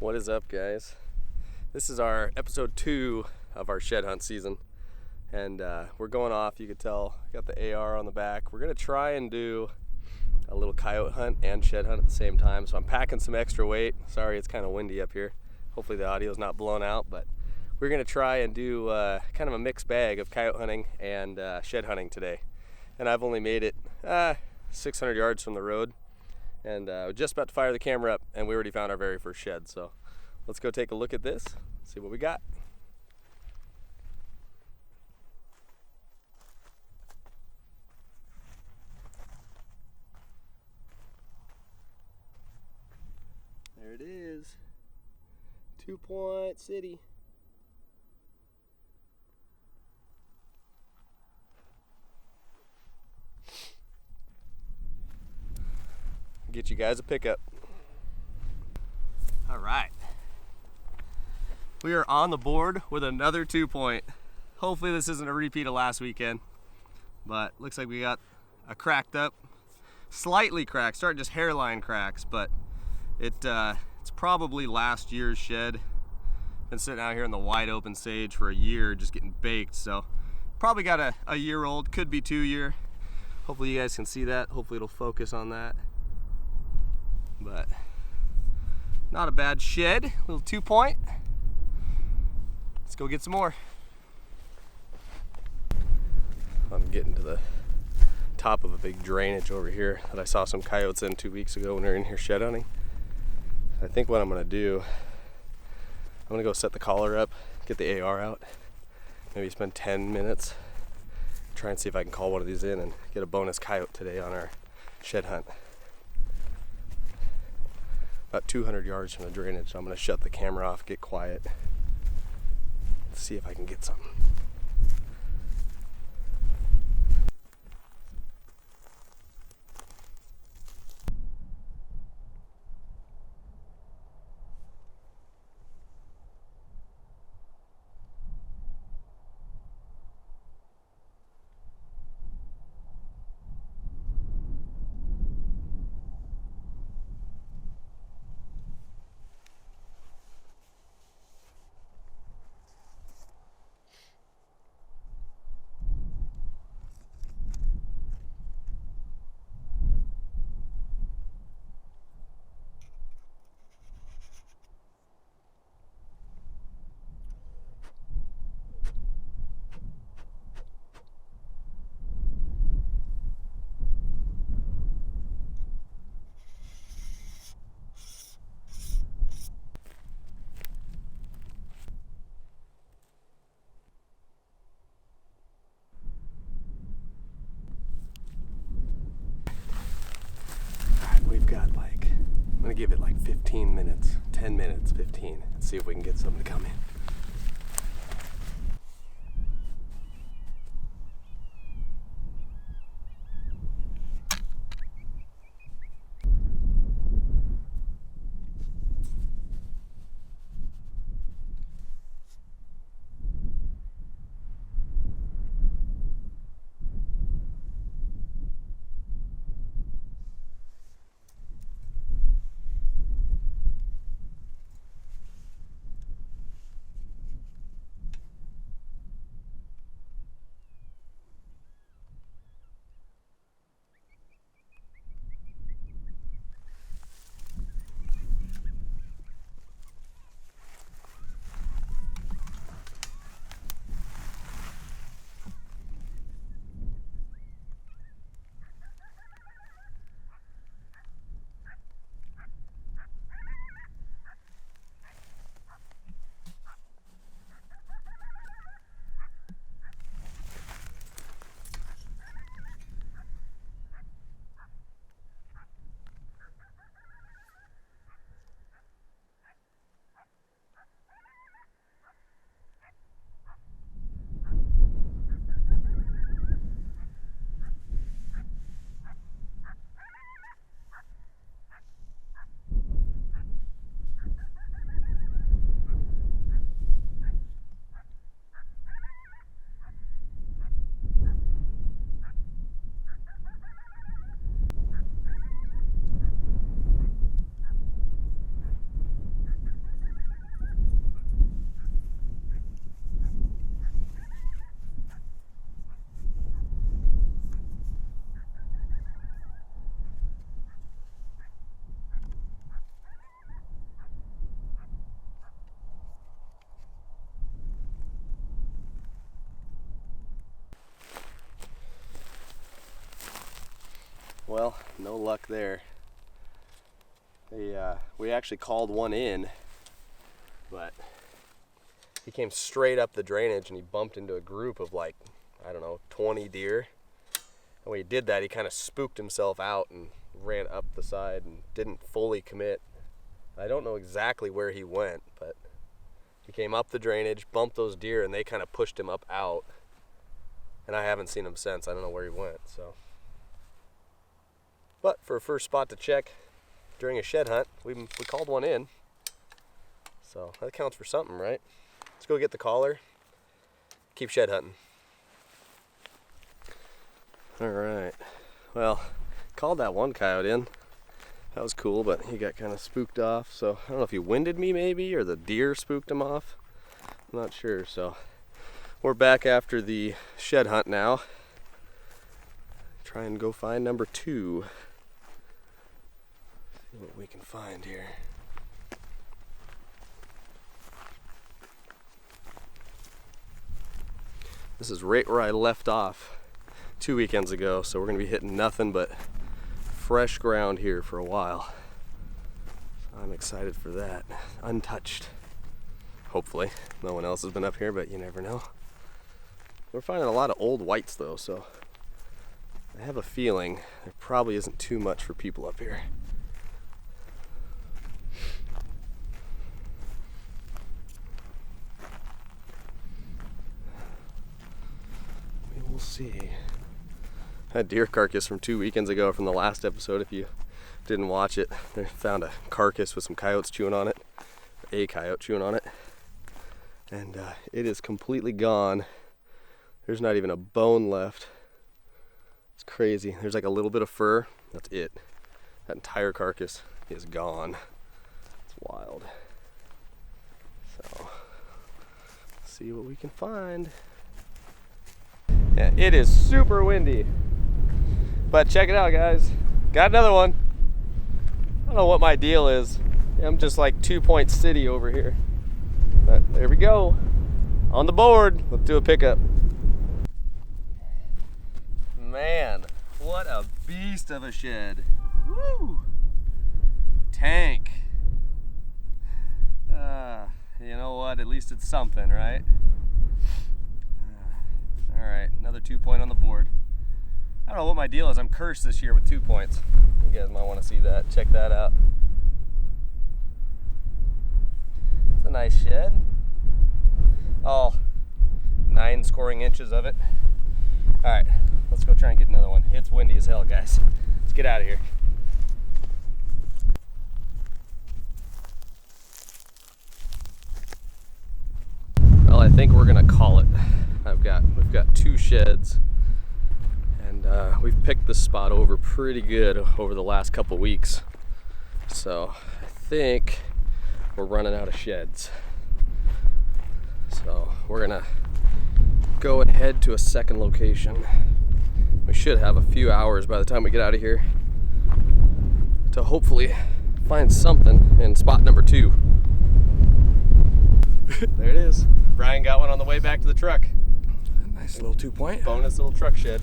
What is up, guys? This is our episode 2 of our shed hunt season, and we're going off. You could tell I got the AR on the back. We're gonna try and do a little coyote hunt and shed hunt at the same time, so I'm packing some extra weight. Sorry, it's kind of windy up here. Hopefully the audio's not blown out, but we're gonna try and do kind of a mixed bag of coyote hunting and shed hunting today. And I've only made it 600 yards from the road, and just about to fire the camera up, and we already found our very first shed. So let's go take a look at this, see what we got. There it is, 2-point city. Get you guys a pickup. All right, we are on the board with another 2-point. Hopefully this isn't a repeat of last weekend, but looks like we got a cracked up, slightly cracked, starting just hairline cracks, but it's probably last year's shed. Been sitting out here in the wide open sage for a year, just getting baked. So probably got a year old, could be 2 year. Hopefully you guys can see that. Hopefully it'll focus on that. But not a bad shed, little 2-point. Let's go get some more. I'm getting to the top of a big drainage over here that I saw some coyotes in 2 weeks ago when we were in here shed hunting. I think what I'm gonna do, I'm gonna go set the collar up, get the AR out, maybe spend 10 minutes, try and see if I can call one of these in and get a bonus coyote today on our shed hunt. About 200 yards from the drainage, so I'm gonna shut the camera off, get quiet, see if I can get something. We've got I'm gonna give it 15 minutes, 10 minutes, 15, and see if we can get something to come in. well, no luck there. We actually called one in, but he came straight up the drainage and he bumped into a group of like, I don't know, 20 deer. And when he did that, he kind of spooked himself out and ran up the side and didn't fully commit. I don't know exactly where he went, but he came up the drainage, bumped those deer, and they kind of pushed him up out. And I haven't seen him since. I don't know where he went, so. But for a first spot to check during a shed hunt, we called one in. So that counts for something, right? Let's go get the collar. Keep shed hunting. All right. Well, called that one coyote in. That was cool, but he got kind of spooked off. So I don't know if he winded me maybe, or the deer spooked him off. I'm not sure. So we're back after the shed hunt now. Try and go find number 2. See what we can find here. This is right where I left off 2 weekends ago, so we're gonna be hitting nothing but fresh ground here for a while. So I'm excited for that. Untouched. Hopefully. No one else has been up here, but you never know. We're finding a lot of old whites though, so I have a feeling there probably isn't too much for people up here. We will see. That deer carcass from 2 weekends ago from the last episode, if you didn't watch it, they found a carcass with some coyotes chewing on it, a coyote chewing on it, and it is completely gone. There's not even a bone left. It's crazy. There's like a little bit of fur. That's it. That entire carcass is gone. It's wild. So, see what we can find. Yeah, it is super windy. But check it out, guys. Got another one. I don't know what my deal is. I'm just like 2-point city over here. But there we go. On the board. Let's do a pickup. Man, what a beast of a shed. Woo! Tank. You know what? At least it's something, right? All right, another 2-point on the board. I don't know what my deal is. I'm cursed this year with 2 points. You guys might want to see that. Check that out. It's a nice shed. All 9 scoring inches of it. All right, let's go try and get another one. It's windy as hell, guys. Let's get out of here. Well, I think we're gonna call it. We've got 2 sheds, and we've picked this spot over pretty good over the last couple weeks. So I think we're running out of sheds. So we're gonna go and head to a second location. We should have a few hours by the time we get out of here to hopefully find something in spot number 2. There it is. Brian got one on the way back to the truck. Nice little 2-point. Bonus little truck shed.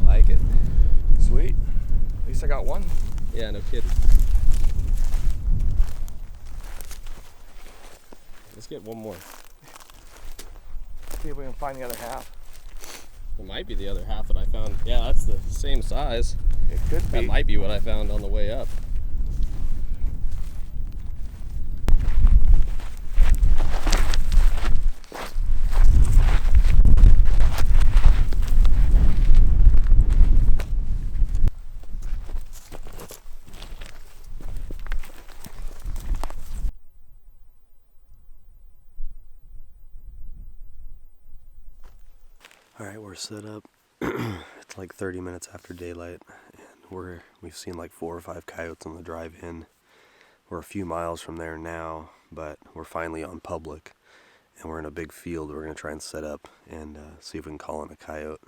Like it. Sweet. At least I got one. Yeah, no kidding. Let's get one more. See if we can find the other half. It might be the other half that I found. Yeah, that's the same size. It could be. That might be what I found on the way up. All right, we're set up. It's like 30 minutes after daylight, and we've seen like 4 or 5 coyotes on the drive in. We're a few miles from there now, but we're finally on public, and we're in a big field. We're gonna try and set up and see if we can call in a coyote.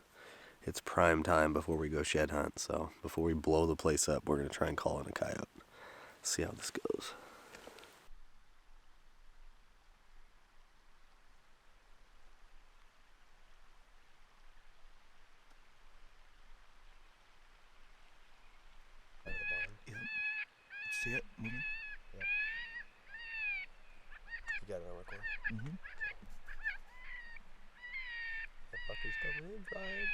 It's prime time before we go shed hunt, so before we blow the place up, we're gonna try and call in a coyote. See how this goes. got it on record. Mm-hmm. That fucker's coming in, Brian.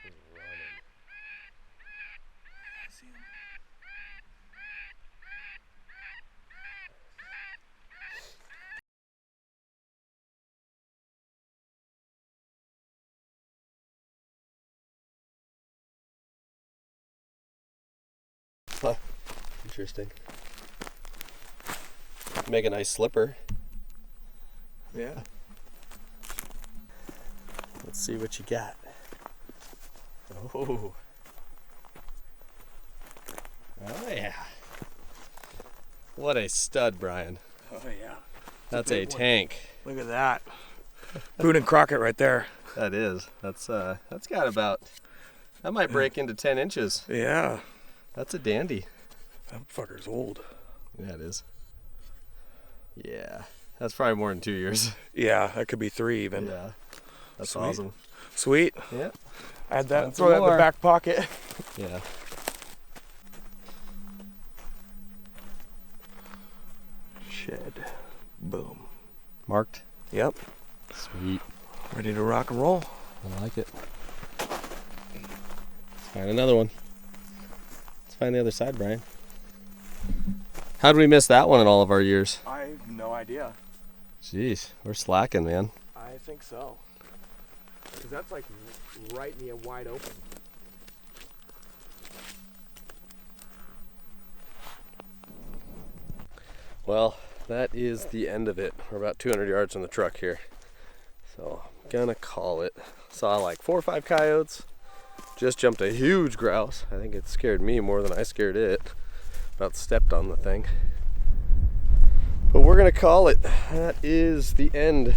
He's running. I see him. Huh. Interesting. Make a nice slipper. Yeah. Let's see what you got. Oh. Oh yeah. What a stud, Brian. Oh yeah. That's a tank. Look at that. Boone and Crockett right there. That is. That's got about, that might break into 10 inches. Yeah. That's a dandy. That fucker's old. Yeah, it is. Yeah. That's probably more than 2 years. Yeah, that could be 3 even. Yeah. That's Sweet. awesome. Sweet. Yeah. Add that, Find throw that some in the more. back pocket. Yeah. Shed. Boom. Marked. Yep. Sweet. Ready to rock and roll. I like it. Let's find another one. Let's find the other side, Brian. How did we miss that one in all of our years? I have no idea. Jeez, we're slacking, man. I think so. Because that's like right in the wide open. Well, that is the end of it. We're about 200 yards from the truck here. So, I'm gonna call it. Saw like 4 or 5 coyotes. Just jumped a huge grouse. I think it scared me more than I scared it. About stepped on the thing. But we're gonna call it. That is the end